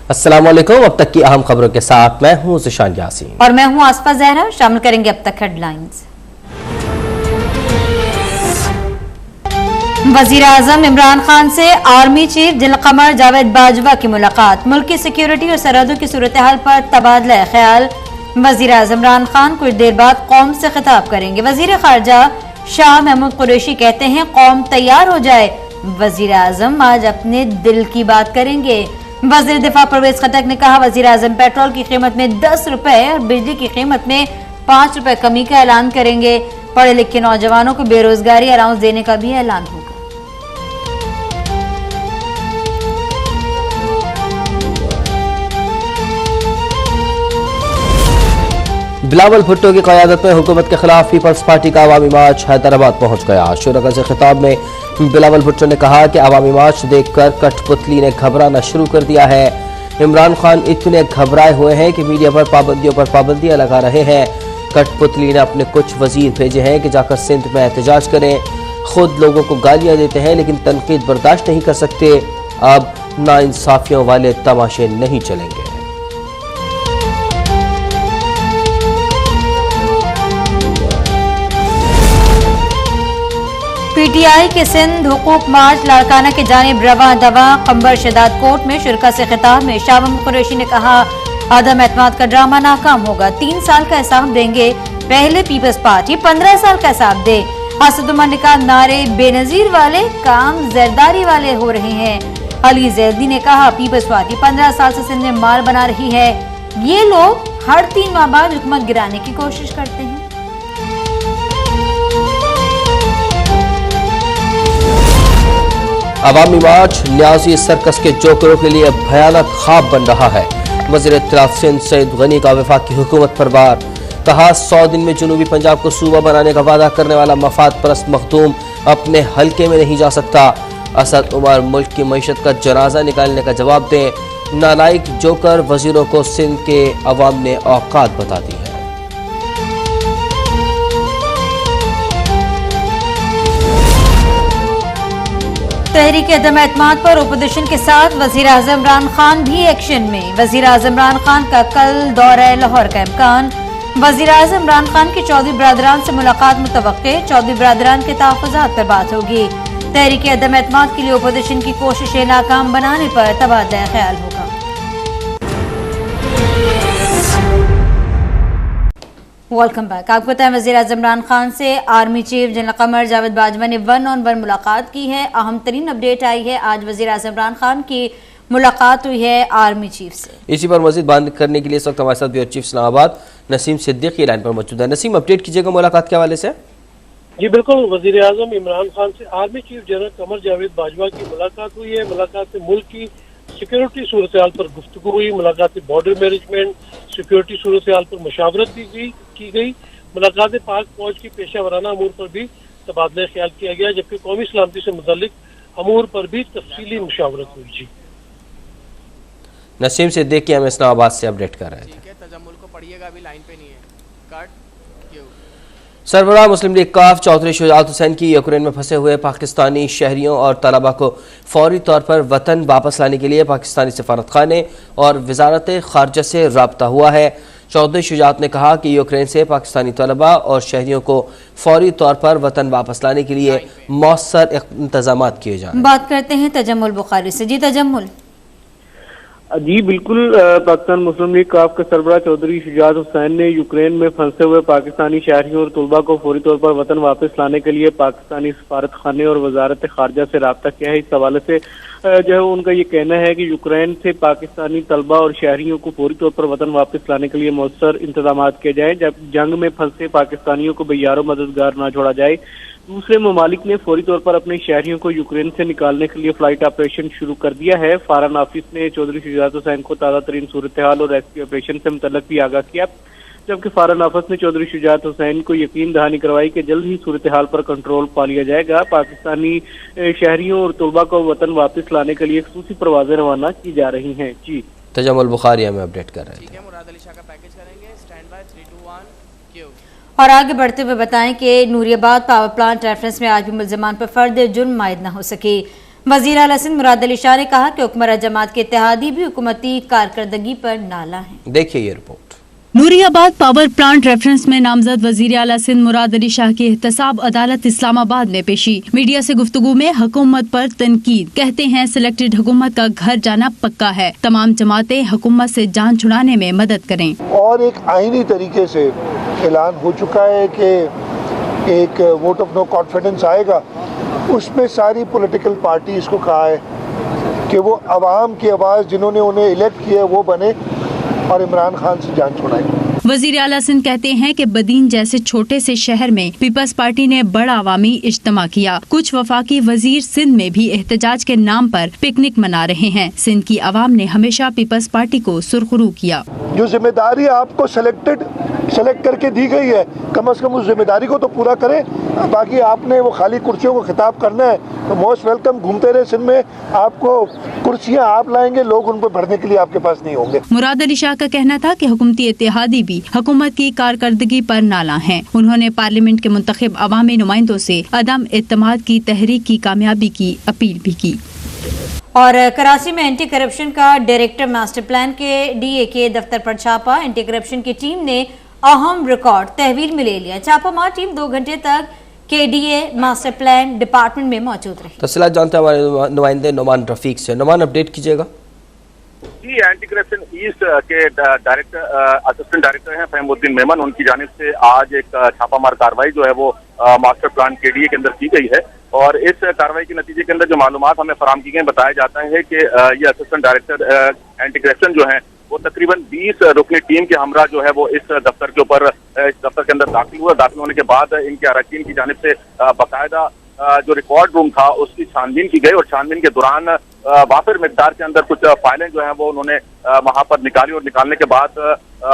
अस्सलाम वालेकुम। अब तक की अहम खबरों के साथ मैं हूं ज़िशान यासीन और मैं हूं आसफा ज़हरा। शामिल करेंगे अब तक हेडलाइंस। वजीर आजम इमरान खान से army chief general Qamar Javed Bajwa की मुलाकात। मुल्क की सिक्योरिटी और सरहदों की सूरत हाल पर तबादला ख्याल। वजीर आजम इमरान खान कुछ देर बाद कौम से खिताब करेंगे। वजीर खारजा शाह महमूद कुरैशी कहते हैं कौम तैयार हो जाए। वजीर आजम आज अपने दिल की बात करेंगे। वजीर दिफा परवेज खटक ने कहा वजीर आजम पेट्रोल की कीमत में 10 रुपए और बिजली की कीमत में 5 रुपए कमी का ऐलान करेंगे। पढ़े लिखे नौजवानों को बेरोजगारी अलाउंस देने का भी ऐलान होगा। बिलावल भुट्टो की क़यादत में हुकूमत के खिलाफ पीपल्स पार्टी का अवामी मार्च हैदराबाद पहुंच गया। शुरा से खिताब में बिलावल भुट्टो ने कहा कि अवामी मार्च देखकर कठपुतली ने घबराना शुरू कर दिया है। इमरान खान इतने घबराए हुए हैं कि मीडिया पर पाबंदियां लगा रहे हैं। कठपुतली ने अपने कुछ वजीर भेजे हैं कि जाकर सिंध में एहतजाज करें। खुद लोगों को गालियां देते हैं लेकिन तनकीद बर्दाश्त नहीं कर सकते। अब नाइंसाफियों वाले तमाशे नहीं चलेंगे। पीटीआई के सिंध हुकूक मार्च लाड़काना के जानिब रवा दवा कंबर शदाद कोर्ट में शिरकत से खिताब में शाह महमूद कुरैशी ने कहा आदम एतमाद का ड्रामा नाकाम होगा। 3 साल का हिसाब देंगे। पहले पीपल्स पार्टी 15 साल का हिसाब दे। असदुमान ने कहा नारे बेनजीर वाले काम जरदारी वाले हो रहे हैं। अली जैदी ने कहा पीपल्स पार्टी 15 साल से सिंध में माल बना रही है। ये लोग हर 3 माह बाद हुकूमत गिराने की कोशिश करते हैं। अवामी मार्च न्याजी सर्कस के जोकरों के लिए भयानक ख्वाब बन रहा है। वज़ीर इत्तलाफ सिंध सईद गनी का वफाकी हुकूमत पर वार। कहा 100 दिन में जनूबी पंजाब को सूबा बनाने का वादा करने वाला मफाद परस्त मखदूम अपने हल्के में नहीं जा सकता। असद उमर मुल्क की मईशत का जनाजा निकालने का जवाब दें। नालायक जोकर वजीरों को सिंध के अवाम ने औकात बता दी है। तहरीक अदम एतमाद पर ओपोजिशन के साथ वजीर आजम इमरान खान भी एक्शन में। वजीर आजम इमरान खान का कल दौरा लाहौर का इम्कान। वजीर आजम इमरान खान की चौधरी बरादरान से मुलाकात मुतवक्के। चौधरी बरादरान के तहफ़्फ़ुज़ात पर बात होगी। तहरीक अदम एतमाद के लिए ओपोजिशन की कोशिशें नाकाम बनाने पर तबादला ख्याल होगा। Welcome back. आपको बताएं वज़ीर आज़म इमरान खान से army chief general Qamar Javed Bajwa ने 1-on-1 मुलाकात की है। अहम तरीन अपडेट आई है। आज वज़ीर आज़म इमरान खान की मुलाकात हुई है आर्मी चीफ से। इसी पर मज़ीद बात करने के लिए इस वक्त हमारे साथ bureau chief Islamabad Naseem Siddiqui line पर मौजूद है। नसीम, अपडेट कीजिएगा मुलाकात के हवाले से। जी बिल्कुल, वज़ीर आज़म इमरान खान से army chief general Qamar Javed Bajwa की मुलाकात हुई है। मुलाकात से मुल्क की सिक्योरिटी सूरत हाल पर गुफ्तगू हुई। मुलाकात से बॉर्डर मैनेजमेंट सिक्योरिटी सूरत हाल पर मशावरत भी की गई। मुलाकात में पाक फौज की पेशा वराना अमूर पर भी तबादला ख्याल किया गया, जबकि कौमी सलामती से मुतल्लिक अमूर पर भी तफसीली मुशावरत हुई। जी नसीम सिद्दीकी हम इस्लामाबाद से अपडेट कर रहे थे। तजम्मुल को पढ़िएगा, अभी लाइन पे नहीं है। सरबराह मुस्लिम लीग काफ चौधरी शुजात हुसैन की यूक्रेन में फंसे हुए पाकिस्तानी शहरियों और तलबा को फौरी तौर पर वतन वापस लाने के लिए पाकिस्तानी सफारतखाने और वजारत खारजा से रब्ता हुआ है। चौधरी शुजात ने कहा कि यूक्रेन से पाकिस्तानी तलबा और शहरियों को फौरी तौर पर वतन वापस लाने के लिए मौसर इंतजाम किए जाएं। बात करते हैं तजम्मुल बुखारी से। जी तजम्मुल। जी बिल्कुल, पाकिस्तान मुस्लिम लीग काफ के सरबराह चौधरी शुजात हुसैन ने यूक्रेन में फंसे हुए पाकिस्तानी शहरियों और तलबा को फौरी तौर पर वतन वापस लाने के लिए पाकिस्तानी सफारत खाने और वजारत खारजा से रब्ता किया है। इस हवाले से जो है उनका ये कहना है कि यूक्रेन से पाकिस्तानी तलबा और शहरियों को फौरी तौर पर वतन वापस लाने के लिए मौसर इंतजाम किए जाए, जब जंग में फंसे पाकिस्तानियों को बेयारो मददगार न छोड़ा जाए। दूसरे ममालिक ने फौरी तौर पर अपने शहरियों को यूक्रेन से निकालने के लिए फ्लाइट ऑपरेशन शुरू कर दिया है। फॉरेन ऑफिस ने चौधरी शुजात हुसैन को ताज़ा तरीन सूरत हाल और रेस्क्यू ऑपरेशन से मुतल्लिक भी आगाह किया, जबकि फॉरेन ऑफिस ने चौधरी शुजात हुसैन को यकीन दहानी करवाई कि जल्द ही सूरत हाल पर कंट्रोल पा लिया जाएगा। पाकिस्तानी शहरियों और तलबा को वतन वापस लाने के लिए खसूसी परवाजें रवाना की जा रही हैं। जी तजम्मुल बुखारी में अपडेट कर रहे थे। और आगे बढ़ते हुए बताएं कि नूरियाबाद पावर प्लांट रेफरेंस में आज भी मुल्जिमान पर फर्द जुर्म मायद न हो सकी। वजीर आला सिंध मुराद अली शाह ने कहा कि हुक्मरान जमात के इत्तेहादी भी हुकूमती कारकर्दगी पर नाला है। देखिए ये report. Nooriabad power plant reference में नामजद वजीर आला सिंध मुराद अली शाह की एहतसाब अदालत इस्लामाबाद में पेशी। मीडिया से गुफ्तगू में हुकूमत पर तनकीद, कहते हैं सिलेक्टेड हुकूमत का घर जाना पक्का है, तमाम जमातें हुकूमत से जान छुड़ाने में मदद करें। और एक आईनी तरीके से ऐलान हो चुका है कि एक वोट ऑफ नो कॉन्फिडेंस आएगा, उसमें सारी पॉलिटिकल पार्टीज को कहा है कि वो अवाम की आवाज़ जिन्होंने उन्हें इलेक्ट किया है वो बने और इमरान खान से जान छुड़ाएं। वजीर आला सिंध कहते हैं कि बदीन जैसे छोटे से शहर में पीपल्स पार्टी ने बड़ा अवामी इज्तिमा किया। कुछ वफाकी वजीर सिंध में भी एहतजाज के नाम पर पिकनिक मना रहे हैं। सिंध की आवाम ने हमेशा पीपल्स पार्टी को सुरखरू किया। जो जिम्मेदारी आपको सेलेक्ट करके दी गई है, कम से कम उस जिम्मेदारी को तो पूरा करें। बाकी आपने वो खाली कुर्सियों को खिताब करना है तो मोस्ट वेलकम, घूमते रहे सिंध में, आपको कुर्सियां आप लाएंगे, लोग उन पर भरने के लिए आपके पास नहीं होंगे। मुराद अली शाह का कहना था कि हुकूमती इत्तेहादी भी हुकूमत की कारकर्दगी पर नाला हैं। उन्होंने पार्लियामेंट के मुंतखब अवामी नुमाइंदों से अदम एतमाद की तहरीक की कामयाबी की अपील भी की। और कराची में एंटी करप्शन का डायरेक्टर मास्टर प्लान के DA के दफ्तर पर छापा। एंटी करप्शन की टीम ने अहम रिकॉर्ड तहवील में ले लिया। छापामार टीम 2 घंटे तक के DA मास्टर प्लान डिपार्टमेंट में मौजूद रही। तफसीलात जानते हैं हमारे नुमाइंदे नुमान रफीक से। नुमान, अपडेट कीजिएगा। जी, एंटी करप्शन ईस्ट के असिस्टेंट डायरेक्टर हैं फहीमुद्दीन मेमन, उनकी जानिब से आज एक छापामार कार्रवाई जो है वो मास्टर प्लान के DA के अंदर की गई है। और इस कार्रवाई के नतीजे के अंदर जो मालूमात हमें फराम की गई, बताया जाता है कि ये असिस्टेंट डायरेक्टर एंटी करप्शन जो है वो तकरीबन 20 रुकनी टीम के हमरा जो है वो इस दफ्तर के ऊपर, इस दफ्तर के अंदर दाखिल हुआ। दाखिल होने के बाद इनके अरकान की जानिब से बाकायदा जो रिकॉर्ड रूम था उसकी छानबीन की गई और छानबीन के दौरान वाफिर मिकदार के अंदर कुछ फाइलें जो हैं वो उन्होंने वहां पर निकाली और निकालने के बाद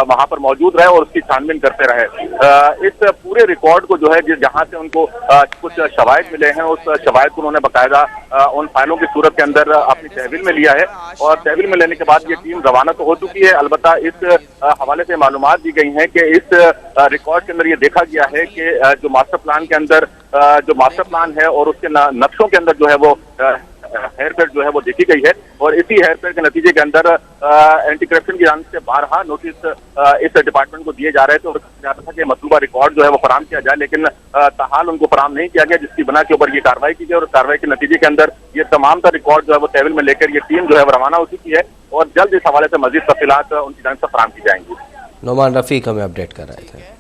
वहां पर मौजूद रहे और उसकी छानबीन करते रहे। इस पूरे रिकॉर्ड को जो है जहां से उनको कुछ शवाहिद मिले हैं, उस शवाहिद को उन्होंने बाकायदा उन फाइलों की सूरत के अंदर अपनी तहवील में लिया है और तहवील में लेने के बाद ये टीम रवाना तो हो चुकी है। अलबत्ता इस हवाले से मालूमात दी गई हैं कि इस रिकॉर्ड के अंदर ये देखा गया है कि जो मास्टर प्लान के अंदर जो मास्टर प्लान है और उसके नक्शों के अंदर जो है वो हेरफेर जो है वो देखी गई है और इसी हेरफेर के नतीजे के अंदर एंटी करप्शन की जानिब से बारहा नोटिस इस डिपार्टमेंट को दिए जा रहे थे और कहा जा रहा था कि मतलूबा रिकॉर्ड जो है वो फराम किया जाए, लेकिन ताहाल उनको फराम नहीं किया गया, जिसकी बना के ऊपर ये कार्रवाई की गई और कार्रवाई के नतीजे के अंदर ये तमाम का रिकॉर्ड जो है वो तहवील में लेकर ये टीम जो है वो रवाना हो चुकी है और जल्द इस हवाले से मजीद तफसीलात उनकी जानिब से फराम की जाएंगी। नुमान रफीक हमें अपडेट कर रहे थे।